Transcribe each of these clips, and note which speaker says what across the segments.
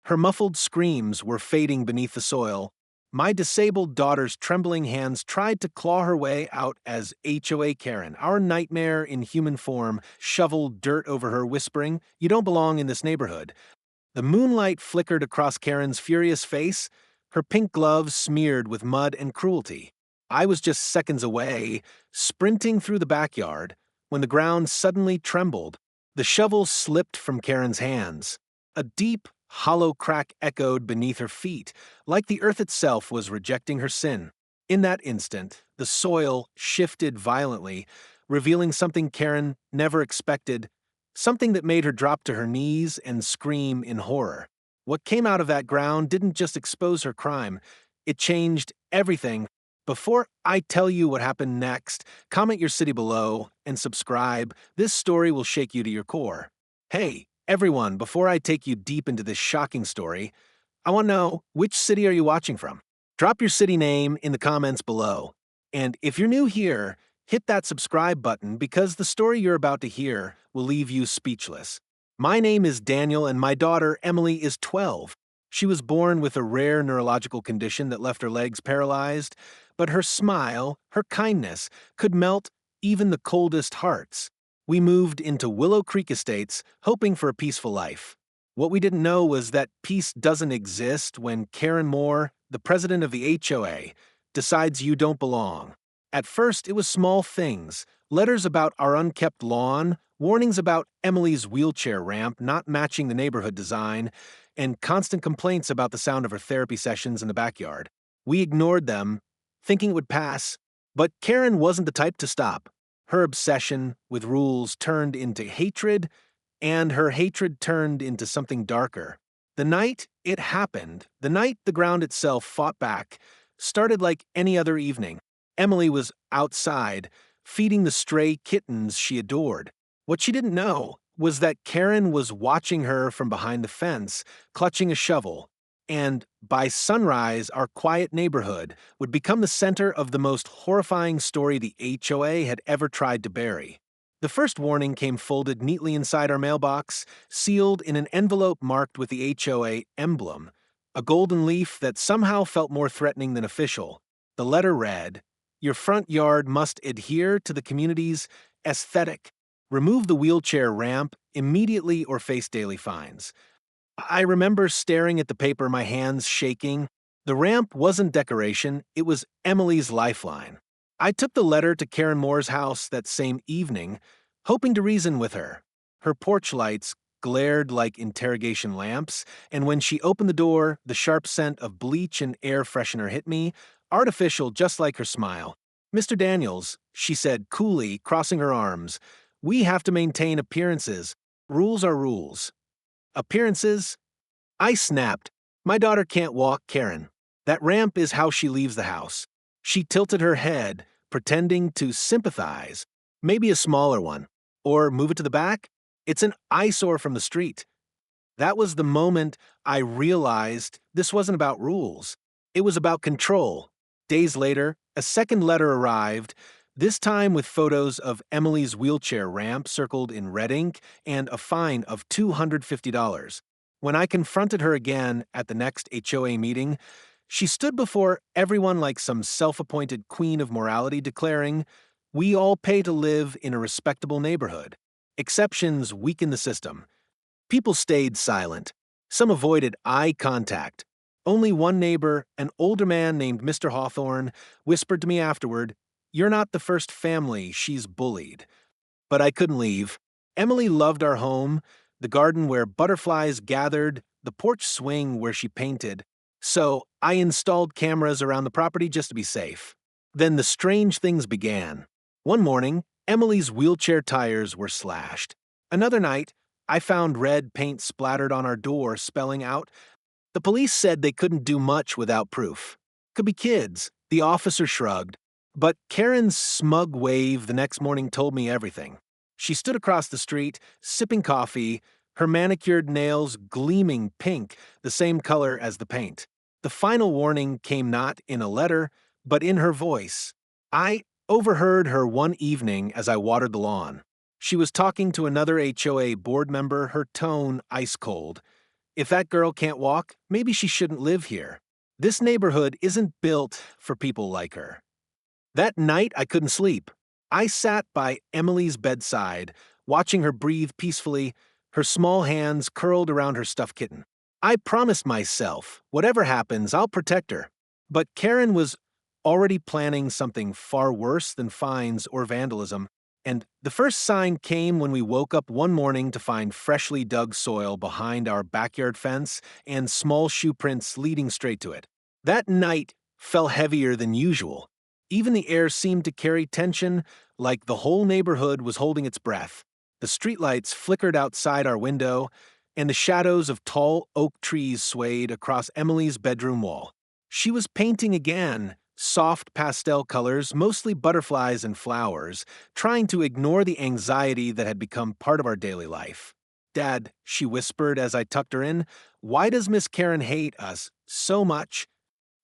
Speaker 1: Her muffled screams were fading beneath the soil. My disabled daughter's trembling hands tried to claw her way out as HOA Karen, our nightmare in human form, shoveled dirt over her, whispering, "You don't belong in this neighborhood." The moonlight flickered across Karen's furious face, her pink gloves smeared with mud and cruelty. I was just seconds away, sprinting through the backyard, when the ground suddenly trembled. The shovel slipped from Karen's hands. A deep, hollow crack echoed beneath her feet, like the earth itself was rejecting her sin. In that instant, the soil shifted violently, revealing something Karen never expected, something that made her drop to her knees and scream in horror. What came out of that ground didn't just expose her crime, it changed everything. Before I tell you what happened next, comment your city below and subscribe. This story will shake you to your core. Hey, everyone, before I take you deep into this shocking story, I want to know, which city are you watching from? Drop your city name in the comments below. And if you're new here, hit that subscribe button because the story you're about to hear will leave you speechless. My name is Daniel and my daughter Emily is 12. She was born with a rare neurological condition that left her legs paralyzed, but her smile, her kindness, could melt even the coldest hearts. We moved into Willow Creek Estates, hoping for a peaceful life. What we didn't know was that peace doesn't exist when Karen Moore, the president of the HOA, decides you don't belong. At first, it was small things, letters about our unkept lawn, warnings about Emily's wheelchair ramp not matching the neighborhood design, and constant complaints about the sound of her therapy sessions in the backyard. We ignored them, thinking it would pass, but Karen wasn't the type to stop. Her obsession with rules turned into hatred, and her hatred turned into something darker. The night it happened, the night the ground itself fought back, started like any other evening. Emily was outside, feeding the stray kittens she adored. What she didn't know was that Karen was watching her from behind the fence, clutching a shovel. And by sunrise, our quiet neighborhood would become the center of the most horrifying story the HOA had ever tried to bury. The first warning came folded neatly inside our mailbox, sealed in an envelope marked with the HOA emblem, a golden leaf that somehow felt more threatening than official. The letter read, "Your front yard must adhere to the community's aesthetic. Remove the wheelchair ramp immediately or face daily fines." I remember staring at the paper, my hands shaking. The ramp wasn't decoration, it was Emily's lifeline. I took the letter to Karen Moore's house that same evening, hoping to reason with her. Her porch lights glared like interrogation lamps, and when she opened the door, the sharp scent of bleach and air freshener hit me, artificial just like her smile. "Mr. Daniels," she said coolly, crossing her arms, "we have to maintain appearances. Rules are rules." Appearances? I snapped. "My daughter can't walk, Karen. That ramp is how she leaves the house." She tilted her head, pretending to sympathize. "Maybe a smaller one. Or move it to the back? It's an eyesore from the street." That was the moment I realized this wasn't about rules. It was about control. Days later, a second letter arrived, this time with photos of Emily's wheelchair ramp circled in red ink and a fine of $250. When I confronted her again at the next HOA meeting, she stood before everyone like some self-appointed queen of morality, declaring, "We all pay to live in a respectable neighborhood. Exceptions weaken the system." People stayed silent. Some avoided eye contact. Only one neighbor, an older man named Mr. Hawthorne, whispered to me afterward, "You're not the first family she's bullied." But I couldn't leave. Emily loved our home, the garden where butterflies gathered, the porch swing where she painted. So I installed cameras around the property just to be safe. Then the strange things began. One morning, Emily's wheelchair tires were slashed. Another night, I found red paint splattered on our door, spelling out, "The police said they couldn't do much without proof. Could be kids." The officer shrugged. But Karen's smug wave the next morning told me everything. She stood across the street, sipping coffee, her manicured nails gleaming pink, the same color as the paint. The final warning came not in a letter, but in her voice. I overheard her one evening as I watered the lawn. She was talking to another HOA board member, her tone ice cold. If that girl can't walk, maybe she shouldn't live here. This neighborhood isn't built for people like her. That night, I couldn't sleep. I sat by Emily's bedside, watching her breathe peacefully, her small hands curled around her stuffed kitten. I promised myself, whatever happens, I'll protect her. But Karen was already planning something far worse than fines or vandalism, and the first sign came when we woke up one morning to find freshly dug soil behind our backyard fence and small shoe prints leading straight to it. That night fell heavier than usual. Even the air seemed to carry tension, like the whole neighborhood was holding its breath. The streetlights flickered outside our window, and the shadows of tall oak trees swayed across Emily's bedroom wall. She was painting again, soft pastel colors, mostly butterflies and flowers, trying to ignore the anxiety that had become part of our daily life. "Dad," she whispered as I tucked her in, "why does Miss Karen hate us so much?"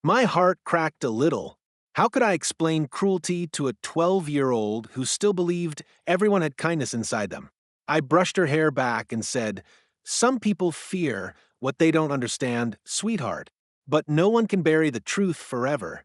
Speaker 1: My heart cracked a little. How could I explain cruelty to a 12-year-old who still believed everyone had kindness inside them? I brushed her hair back and said, "Some people fear what they don't understand, sweetheart, but no one can bury the truth forever."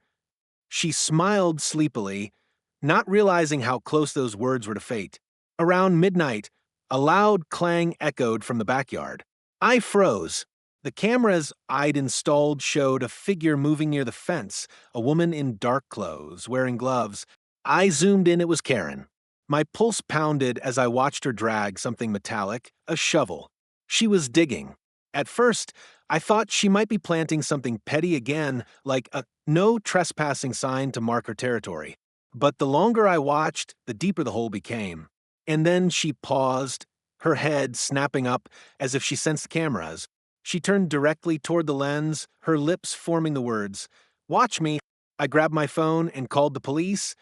Speaker 1: She smiled sleepily, not realizing how close those words were to fate. Around midnight, a loud clang echoed from the backyard. I froze. The cameras I'd installed showed a figure moving near the fence, a woman in dark clothes, wearing gloves. I zoomed in, it was Karen. My pulse pounded as I watched her drag something metallic, a shovel. She was digging. At first, I thought she might be planting something petty again, like a no trespassing sign to mark her territory. But the longer I watched, the deeper the hole became. And then she paused, her head snapping up as if she sensed cameras. She turned directly toward the lens, her lips forming the words, "Watch me." I grabbed my phone and called the police,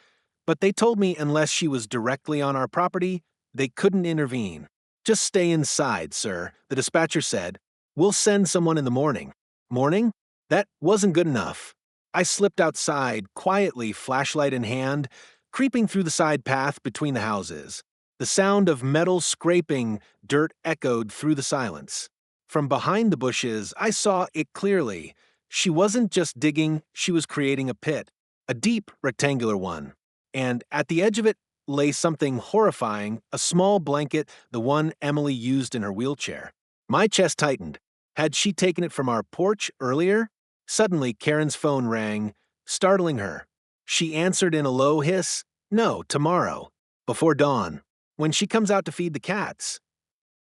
Speaker 1: but they told me unless she was directly on our property, they couldn't intervene. "Just stay inside, sir," the dispatcher said. "We'll send someone in the morning." Morning? That wasn't good enough. I slipped outside, quietly, flashlight in hand, creeping through the side path between the houses. The sound of metal scraping dirt echoed through the silence. From behind the bushes, I saw it clearly. She wasn't just digging, she was creating a pit, a deep, rectangular one. And at the edge of it lay something horrifying, a small blanket, the one Emily used in her wheelchair. My chest tightened. Had she taken it from our porch earlier? Suddenly, Karen's phone rang, startling her. She answered in a low hiss, "No, tomorrow, before dawn, when she comes out to feed the cats."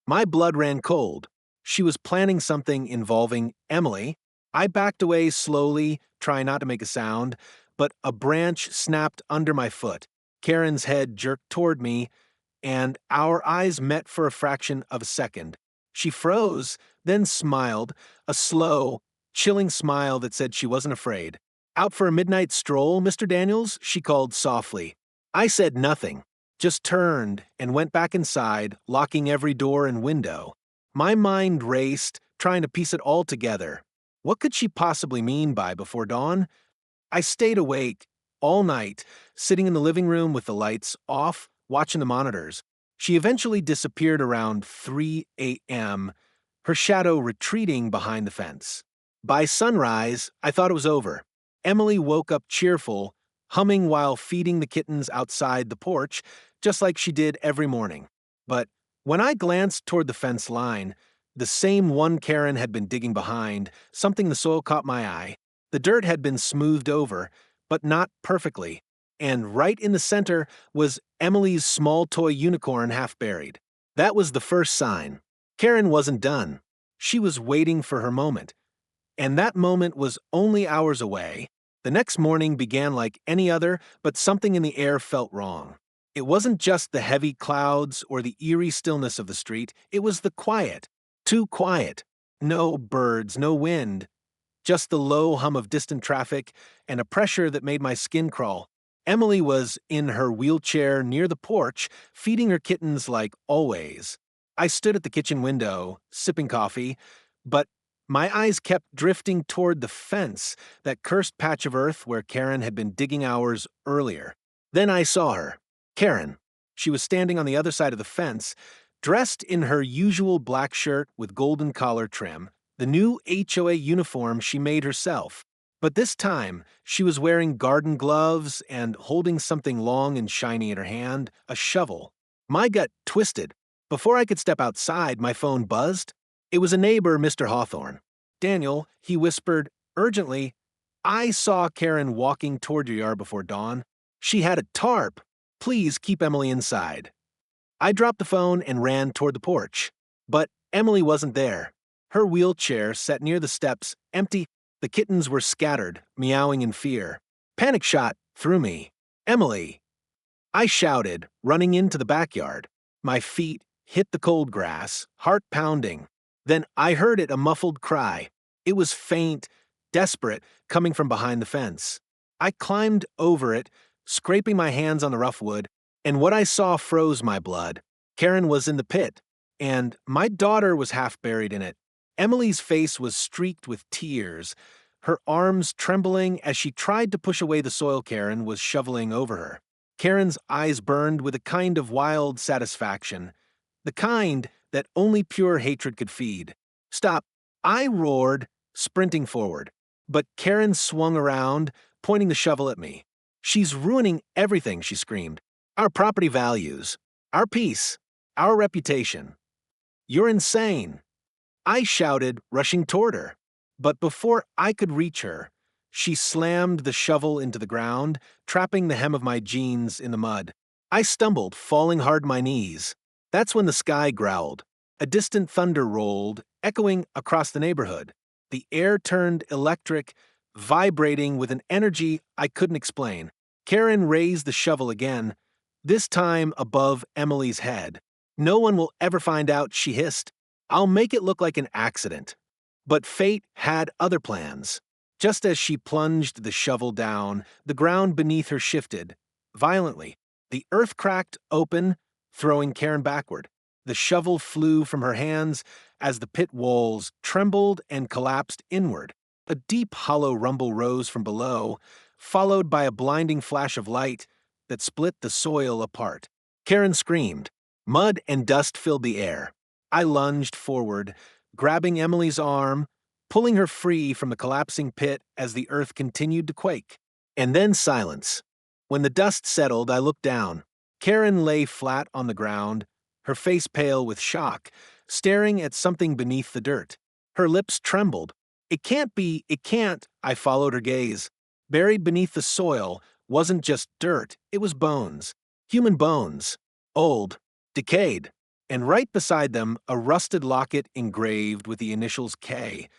Speaker 1: My blood ran cold. She was planning something involving Emily. I backed away slowly, trying not to make a sound, but a branch snapped under my foot. Karen's head jerked toward me, and our eyes met for a fraction of a second. She froze, then smiled, a slow, chilling smile that said she wasn't afraid. "Out for a midnight stroll, Mr. Daniels?" she called softly. I said nothing, just turned and went back inside, locking every door and window. My mind raced, trying to piece it all together. What could she possibly mean by before dawn? I stayed awake all night, sitting in the living room with the lights off, watching the monitors. She eventually disappeared around 3 a.m., her shadow retreating behind the fence. By sunrise, I thought it was over. Emily woke up cheerful, humming while feeding the kittens outside the porch, just like she did every morning. But when I glanced toward the fence line, the same one Karen had been digging behind, something in the soil caught my eye. The dirt had been smoothed over, but not perfectly, and right in the center was Emily's small toy unicorn half buried. That was the first sign. Karen wasn't done. She was waiting for her moment. And that moment was only hours away. The next morning began like any other, but something in the air felt wrong. It wasn't just the heavy clouds or the eerie stillness of the street, it was the quiet. Too quiet. No birds, no wind. Just the low hum of distant traffic and a pressure that made my skin crawl. Emily was in her wheelchair near the porch, feeding her kittens like always. I stood at the kitchen window, sipping coffee, but my eyes kept drifting toward the fence, that cursed patch of earth where Karen had been digging hours earlier. Then I saw her. Karen. She was standing on the other side of the fence, dressed in her usual black shirt with golden collar trim, the new HOA uniform she made herself. But this time, she was wearing garden gloves and holding something long and shiny in her hand, a shovel. My gut twisted. Before I could step outside, my phone buzzed. It was a neighbor, Mr. Hawthorne. "Daniel," he whispered urgently, "I saw Karen walking toward your yard before dawn. She had a tarp. Please keep Emily inside." I dropped the phone and ran toward the porch. But Emily wasn't there. Her wheelchair sat near the steps, empty. The kittens were scattered, meowing in fear. Panic shot through me. "Emily!" I shouted, running into the backyard. My feet hit the cold grass, heart pounding. Then I heard a muffled cry. It was faint, desperate, coming from behind the fence. I climbed over it, scraping my hands on the rough wood, and what I saw froze my blood. Karen was in the pit, and my daughter was half buried in it. Emily's face was streaked with tears, her arms trembling as she tried to push away the soil Karen was shoveling over her. Karen's eyes burned with a kind of wild satisfaction, the kind that only pure hatred could feed. "Stop!" I roared, sprinting forward. But Karen swung around, pointing the shovel at me. "She's ruining everything," she screamed. "Our property values, our peace, our reputation. You're insane." I shouted, rushing toward her. But before I could reach her, she slammed the shovel into the ground, trapping the hem of my jeans in the mud. I stumbled, falling hard to my knees. That's when the sky growled. A distant thunder rolled, echoing across the neighborhood. The air turned electric, vibrating with an energy I couldn't explain. Karen raised the shovel again, this time above Emily's head. "No one will ever find out," she hissed. "I'll make it look like an accident." But fate had other plans. Just as she plunged the shovel down, the ground beneath her shifted. Violently, the earth cracked open, throwing Karen backward. The shovel flew from her hands as the pit walls trembled and collapsed inward. A deep hollow rumble rose from below, followed by a blinding flash of light that split the soil apart. Karen screamed. Mud and dust filled the air. I lunged forward, grabbing Emily's arm, pulling her free from the collapsing pit as the earth continued to quake. And then silence. When the dust settled, I looked down. Karen lay flat on the ground, her face pale with shock, staring at something beneath the dirt. Her lips trembled. "It can't be, it can't," I followed her gaze. Buried beneath the soil wasn't just dirt, it was bones. Human bones. Old. Decayed. And right beside them, a rusted locket engraved with the initials K.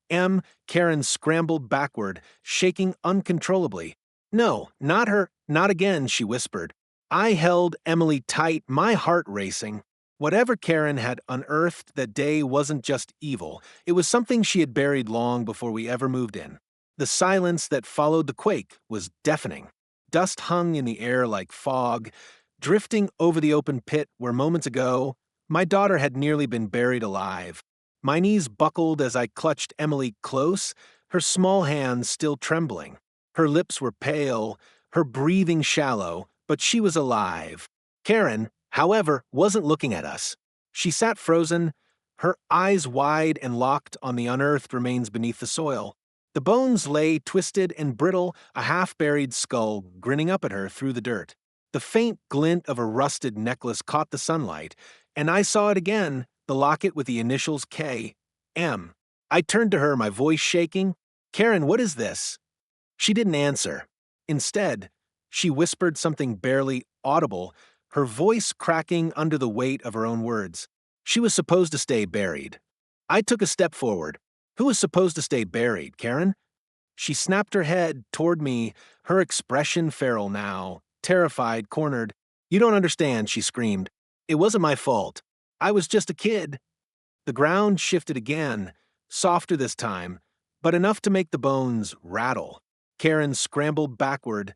Speaker 1: M. Karen scrambled backward, shaking uncontrollably. "No, not her, not again," she whispered. I held Emily tight, my heart racing. Whatever Karen had unearthed that day wasn't just evil, it was something she had buried long before we ever moved in. The silence that followed the quake was deafening. Dust hung in the air like fog, drifting over the open pit where moments ago my daughter had nearly been buried alive. My knees buckled as I clutched Emily close, her small hands still trembling. Her lips were pale, her breathing shallow, but she was alive. Karen, however, wasn't looking at us. She sat frozen, her eyes wide and locked on the unearthed remains beneath the soil. The bones lay twisted and brittle, a half-buried skull grinning up at her through the dirt. The faint glint of a rusted necklace caught the sunlight, and I saw it again, the locket with the initials K. M. I turned to her, my voice shaking. "Karen, what is this?" She didn't answer. Instead, she whispered something barely audible, her voice cracking under the weight of her own words. She was supposed to stay buried. I took a step forward. "Who was supposed to stay buried, Karen?" She snapped her head toward me, her expression feral now, terrified, cornered. "You don't understand," she screamed. "It wasn't my fault. I was just a kid." The ground shifted again, softer this time, but enough to make the bones rattle. Karen scrambled backward,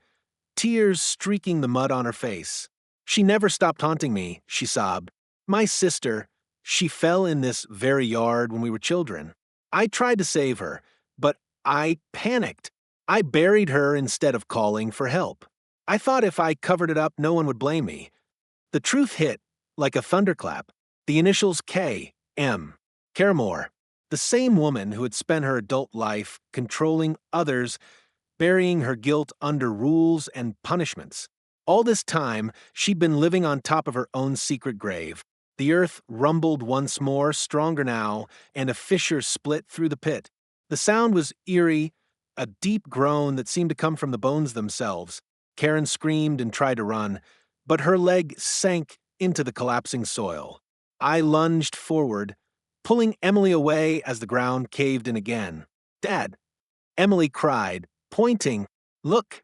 Speaker 1: tears streaking the mud on her face. "She never stopped haunting me," she sobbed. "My sister, she fell in this very yard when we were children. I tried to save her, but I panicked. I buried her instead of calling for help. I thought if I covered it up, no one would blame me." The truth hit, like a thunderclap. The initials K. M. Caramore. The same woman who had spent her adult life controlling others, burying her guilt under rules and punishments. All this time, she'd been living on top of her own secret grave. The earth rumbled once more, stronger now, and a fissure split through the pit. The sound was eerie, a deep groan that seemed to come from the bones themselves. Karen screamed and tried to run, but her leg sank into the collapsing soil. I lunged forward, pulling Emily away as the ground caved in again. "Dad!" Emily cried, pointing. "Look!"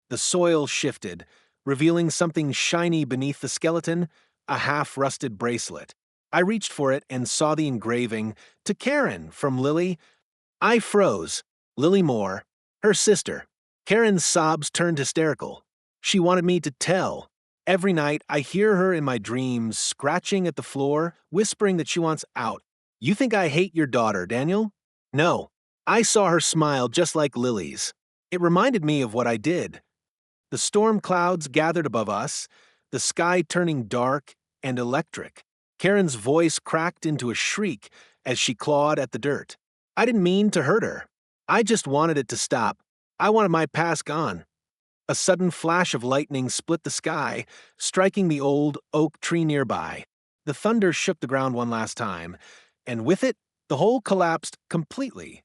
Speaker 1: The soil shifted, revealing something shiny beneath the skeleton, a half-rusted bracelet. I reached for it and saw the engraving, "To Karen, from Lily." I froze. Lily Moore, her sister. Karen's sobs turned hysterical. She wanted me to tell. Every night, I hear her in my dreams, scratching at the floor, whispering that she wants out. "You think I hate your daughter, Daniel?" No. I saw her smile just like Lily's. It reminded me of what I did. The storm clouds gathered above us, the sky turning dark and electric. Karen's voice cracked into a shriek as she clawed at the dirt. I didn't mean to hurt her. I just wanted it to stop. I wanted my past gone. A sudden flash of lightning split the sky, striking the old oak tree nearby. The thunder shook the ground one last time, and with it, the whole collapsed completely,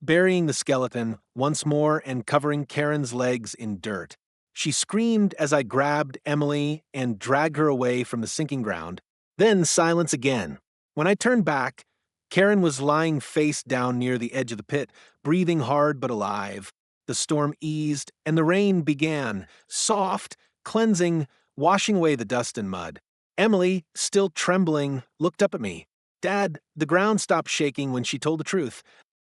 Speaker 1: burying the skeleton once more and covering Karen's legs in dirt. She screamed as I grabbed Emily and dragged her away from the sinking ground. Then silence again. When I turned back, Karen was lying face down near the edge of the pit, breathing hard but alive. The storm eased, and the rain began, soft, cleansing, washing away the dust and mud. Emily, still trembling, looked up at me. "Dad," the ground stopped shaking when she told the truth.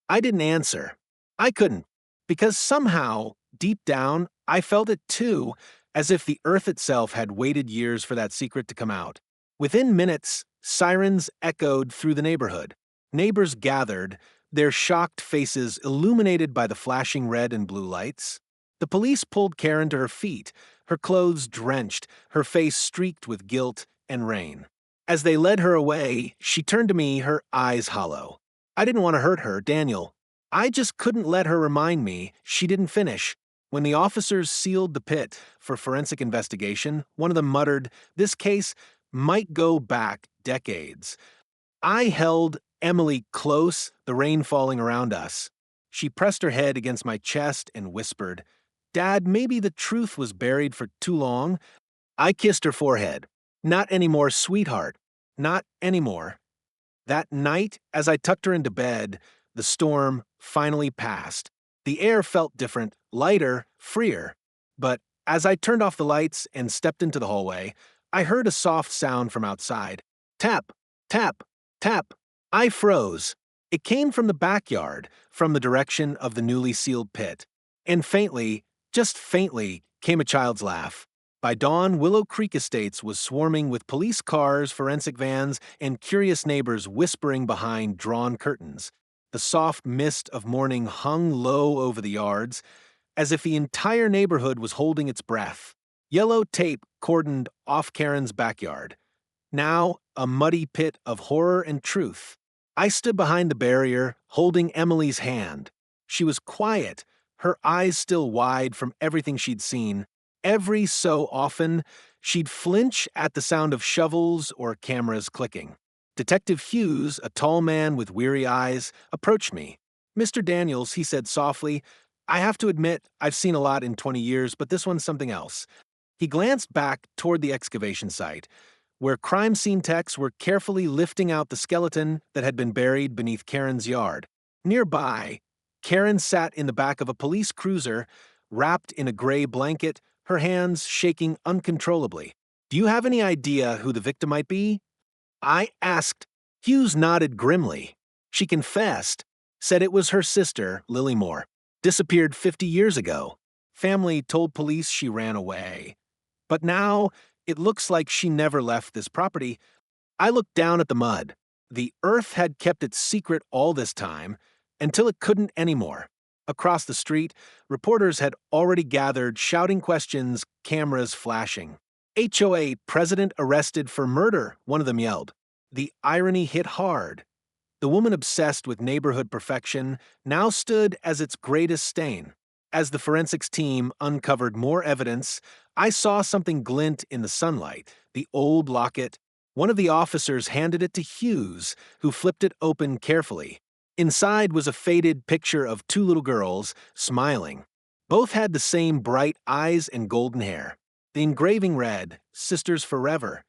Speaker 1: I didn't answer. I couldn't, because somehow, deep down, I felt it too, as if the earth itself had waited years for that secret to come out. Within minutes, sirens echoed through the neighborhood. Neighbors gathered, their shocked faces illuminated by the flashing red and blue lights. The police pulled Karen to her feet, her clothes drenched, her face streaked with guilt and rain. As they led her away, she turned to me, her eyes hollow. I didn't want to hurt her, Daniel. I just couldn't let her remind me she didn't finish. When the officers sealed the pit for forensic investigation, one of them muttered, "This case might go back decades." I held Emily close, the rain falling around us. She pressed her head against my chest and whispered, "Dad, maybe the truth was buried for too long." I kissed her forehead. "Not anymore, sweetheart. Not anymore." That night, as I tucked her into bed, the storm finally passed. The air felt different, lighter, freer. But as I turned off the lights and stepped into the hallway, I heard a soft sound from outside. Tap, tap, tap. I froze. It came from the backyard, from the direction of the newly sealed pit. And faintly, just faintly, came a child's laugh. By dawn, Willow Creek Estates was swarming with police cars, forensic vans, and curious neighbors whispering behind drawn curtains. The soft mist of morning hung low over the yards, as if the entire neighborhood was holding its breath. Yellow tape cordoned off Karen's backyard. Now, a muddy pit of horror and truth. I stood behind the barrier, holding Emily's hand. She was quiet, her eyes still wide from everything she'd seen. Every so often, she'd flinch at the sound of shovels or cameras clicking. Detective Hughes, a tall man with weary eyes, approached me. "Mr. Daniels," he said softly, "I have to admit I've seen a lot in 20 years, but this one's something else." He glanced back toward the excavation site, where crime scene techs were carefully lifting out the skeleton that had been buried beneath Karen's yard. Nearby, Karen sat in the back of a police cruiser, wrapped in a gray blanket, her hands shaking uncontrollably. "Do you have any idea who the victim might be?" I asked. Hughes nodded grimly. "She confessed, said it was her sister, Lily Moore. Disappeared 50 years ago. Family told police she ran away. But now, it looks like she never left this property." I looked down at the mud. The earth had kept its secret all this time, until it couldn't anymore. Across the street, reporters had already gathered, shouting questions, cameras flashing. "HOA president arrested for murder," one of them yelled. The irony hit hard. The woman obsessed with neighborhood perfection now stood as its greatest stain. As the forensics team uncovered more evidence, I saw something glint in the sunlight, the old locket. One of the officers handed it to Hughes, who flipped it open carefully. Inside was a faded picture of two little girls, smiling. Both had the same bright eyes and golden hair. The engraving read, "Sisters Forever."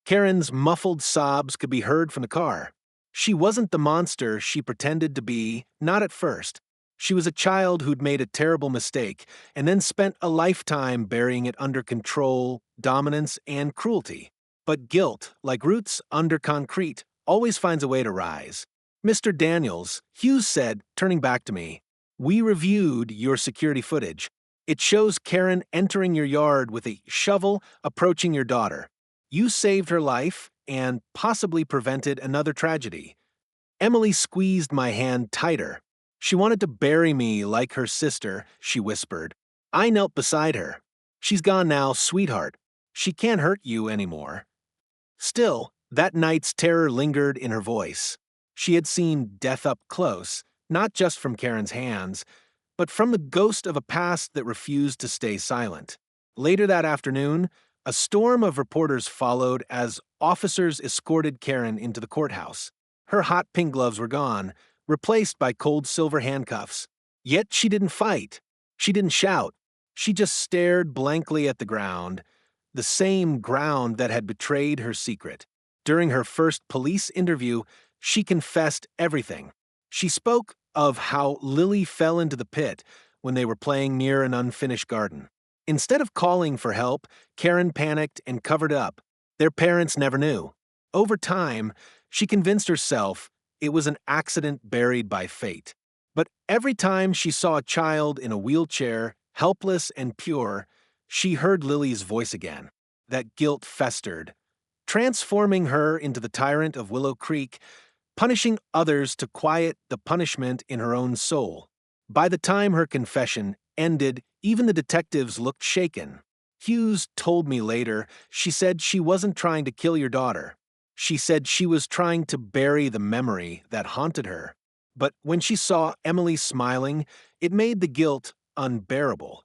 Speaker 1: Karen's muffled sobs could be heard from the car. She wasn't the monster she pretended to be, not at first. She was a child who'd made a terrible mistake and then spent a lifetime burying it under control, dominance, and cruelty. But guilt, like roots under concrete, always finds a way to rise. "Mr. Daniels," Hughes said, turning back to me, "we reviewed your security footage. It shows Karen entering your yard with a shovel, approaching your daughter. You saved her life and possibly prevented another tragedy." Emily squeezed my hand tighter. "She wanted to bury me like her sister," she whispered. I knelt beside her. "She's gone now, sweetheart. She can't hurt you anymore." Still, that night's terror lingered in her voice. She had seen death up close, not just from Karen's hands, but from the ghost of a past that refused to stay silent. Later that afternoon, a storm of reporters followed as officers escorted Karen into the courthouse. Her hot pink gloves were gone, replaced by cold silver handcuffs. Yet she didn't fight. She didn't shout. She just stared blankly at the ground, the same ground that had betrayed her secret. During her first police interview, she confessed everything. She spoke of how Lily fell into the pit when they were playing near an unfinished garden. Instead of calling for help, Karen panicked and covered up. Their parents never knew. Over time, she convinced herself it was an accident buried by fate. But every time she saw a child in a wheelchair, helpless and pure, she heard Lily's voice again. That guilt festered, transforming her into the tyrant of Willow Creek, punishing others to quiet the punishment in her own soul. By the time her confession ended, even the detectives looked shaken. Hughes told me later she said she wasn't trying to kill your daughter. She said she was trying to bury the memory that haunted her. But when she saw Emily smiling, it made the guilt unbearable.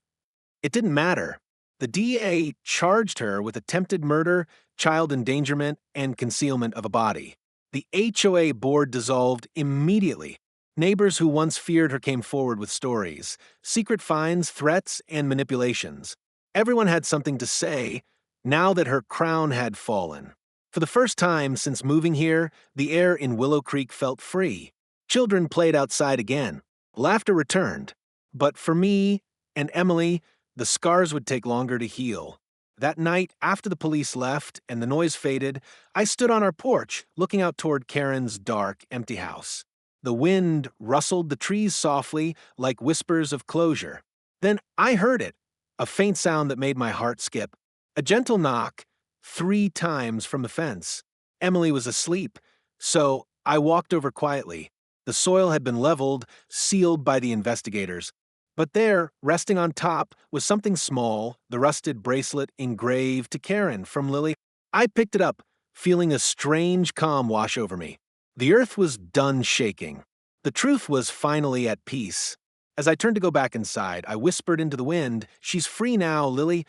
Speaker 1: It didn't matter. The DA charged her with attempted murder, child endangerment, and concealment of a body. The HOA board dissolved immediately. Neighbors who once feared her came forward with stories, secret fines, threats, and manipulations. Everyone had something to say now that her crown had fallen. For the first time since moving here, the air in Willow Creek felt free. Children played outside again. Laughter returned. But for me and Emily, the scars would take longer to heal. That night, after the police left and the noise faded, I stood on our porch, looking out toward Karen's dark, empty house. The wind rustled the trees softly, like whispers of closure. Then I heard it, a faint sound that made my heart skip. A gentle knock, 3 times from the fence. Emily was asleep, so I walked over quietly. The soil had been leveled, sealed by the investigators. But there, resting on top, was something small, the rusted bracelet engraved to Karen from Lily. I picked it up, feeling a strange calm wash over me. The earth was done shaking. The truth was finally at peace. As I turned to go back inside, I whispered into the wind, "She's free now, Lily."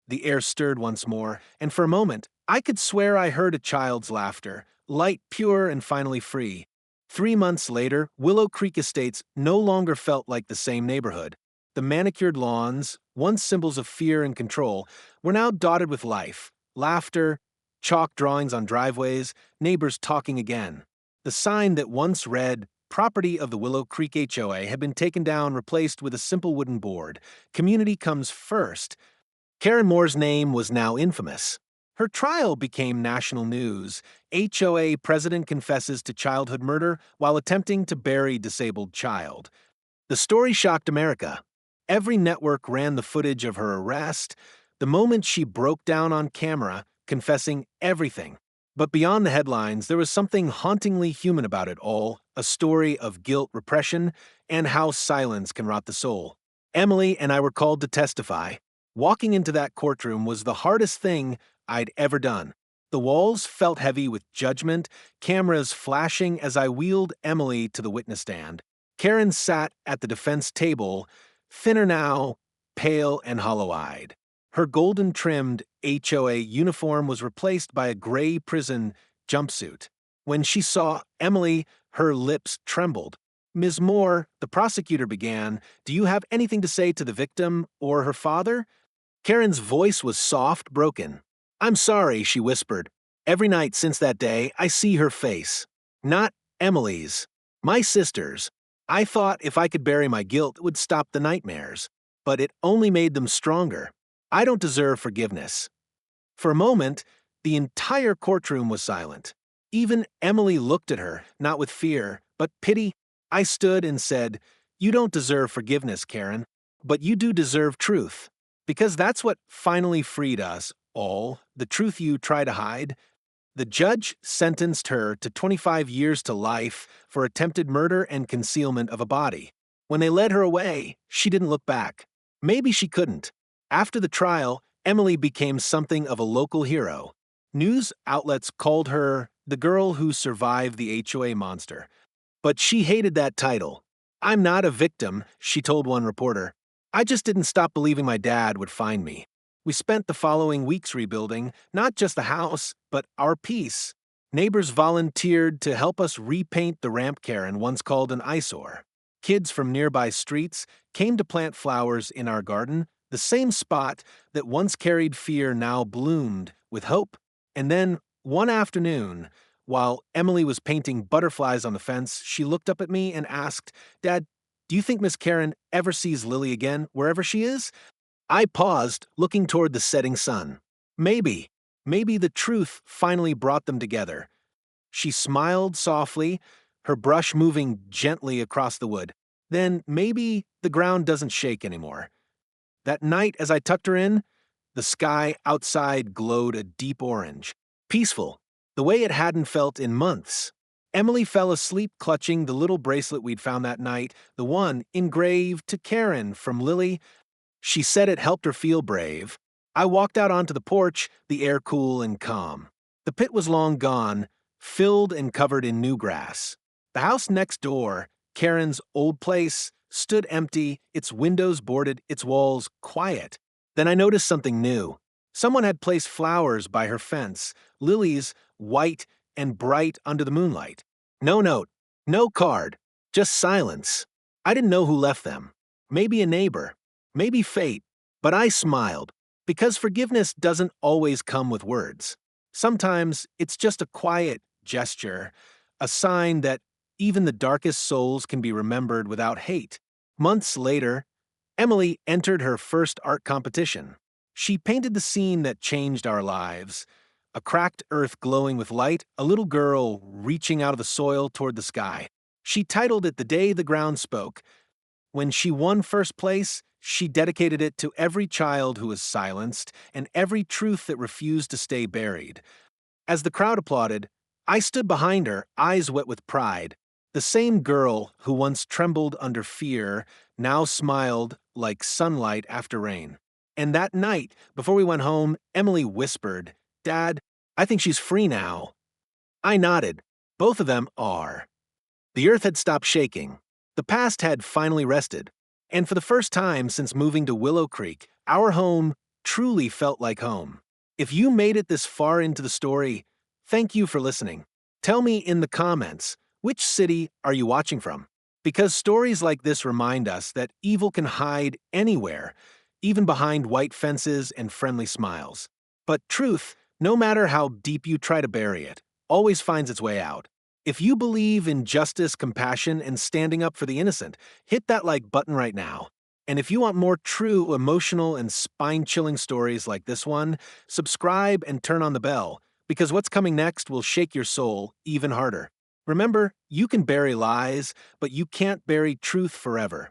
Speaker 1: The air stirred once more, and for a moment, I could swear I heard a child's laughter, light, pure, and finally free. 3 months later, Willow Creek Estates no longer felt like the same neighborhood. The manicured lawns, once symbols of fear and control, were now dotted with life, laughter, chalk drawings on driveways, neighbors talking again. The sign that once read, "Property of the Willow Creek HOA," had been taken down, replaced with a simple wooden board. "Community comes first." Karen Moore's name was now infamous. Her trial became national news. HOA president confesses to childhood murder while attempting to bury disabled child. The story shocked America. Every network ran the footage of her arrest, the moment she broke down on camera, confessing everything. But beyond the headlines, there was something hauntingly human about it all, a story of guilt, repression, and how silence can rot the soul. Emily and I were called to testify. Walking into that courtroom was the hardest thing I'd ever done. The walls felt heavy with judgment, cameras flashing as I wheeled Emily to the witness stand. Karen sat at the defense table, thinner now, pale and hollow-eyed. Her golden-trimmed HOA uniform was replaced by a gray prison jumpsuit. When she saw Emily, her lips trembled. "Ms. Moore," the prosecutor began, "do you have anything to say to the victim or her father?" Karen's voice was soft, broken. "I'm sorry," she whispered. "Every night since that day, I see her face. Not Emily's. My sister's. I thought if I could bury my guilt, it would stop the nightmares. But it only made them stronger. I don't deserve forgiveness." For a moment, the entire courtroom was silent. Even Emily looked at her, not with fear, but pity. I stood and said, "You don't deserve forgiveness, Karen, but you do deserve truth. Because that's what finally freed us all, the truth you try to hide." The judge sentenced her to 25 years to life for attempted murder and concealment of a body. When they led her away, she didn't look back. Maybe she couldn't. After the trial, Emily became something of a local hero. News outlets called her the girl who survived the HOA monster. But she hated that title. "I'm not a victim," she told one reporter. "I just didn't stop believing my dad would find me." We spent the following weeks rebuilding, not just the house, but our peace. Neighbors volunteered to help us repaint the ramp Karen once called an eyesore. Kids from nearby streets came to plant flowers in our garden, the same spot that once carried fear now bloomed with hope. And then, one afternoon, while Emily was painting butterflies on the fence, she looked up at me and asked, "Dad, do you think Miss Karen ever sees Lily again, wherever she is?" I paused, looking toward the setting sun. Maybe the truth finally brought them together. She smiled softly, her brush moving gently across the wood. Then maybe the ground doesn't shake anymore. That night, as I tucked her in, the sky outside glowed a deep orange. Peaceful, the way it hadn't felt in months. Emily fell asleep clutching the little bracelet we'd found that night, the one engraved to Karen from Lily. She said it helped her feel brave. I walked out onto the porch, the air cool and calm. The pit was long gone, filled and covered in new grass. The house next door, Karen's old place, stood empty, its windows boarded, its walls quiet. Then I noticed something new. Someone had placed flowers by her fence, lilies, white and bright under the moonlight. No note, no card, just silence. I didn't know who left them. Maybe a neighbor. Maybe fate, but I smiled, because forgiveness doesn't always come with words. Sometimes it's just a quiet gesture, a sign that even the darkest souls can be remembered without hate. Months later, Emily entered her first art competition. She painted the scene that changed our lives. A cracked earth glowing with light, a little girl reaching out of the soil toward the sky. She titled it "The Day the Ground Spoke." When she won first place, she dedicated it to every child who was silenced and every truth that refused to stay buried. As the crowd applauded, I stood behind her, eyes wet with pride. The same girl who once trembled under fear now smiled like sunlight after rain. And that night, before we went home, Emily whispered, "Dad, I think she's free now." I nodded. Both of them are. The earth had stopped shaking. The past had finally rested. And for the first time since moving to Willow Creek, our home truly felt like home. If you made it this far into the story, thank you for listening. Tell me in the comments, which city are you watching from? Because stories like this remind us that evil can hide anywhere, even behind white fences and friendly smiles. But truth, no matter how deep you try to bury it, always finds its way out. If you believe in justice, compassion, and standing up for the innocent, hit that like button right now. And if you want more true, emotional, and spine-chilling stories like this one, subscribe and turn on the bell, because what's coming next will shake your soul even harder. Remember, you can bury lies, but you can't bury truth forever.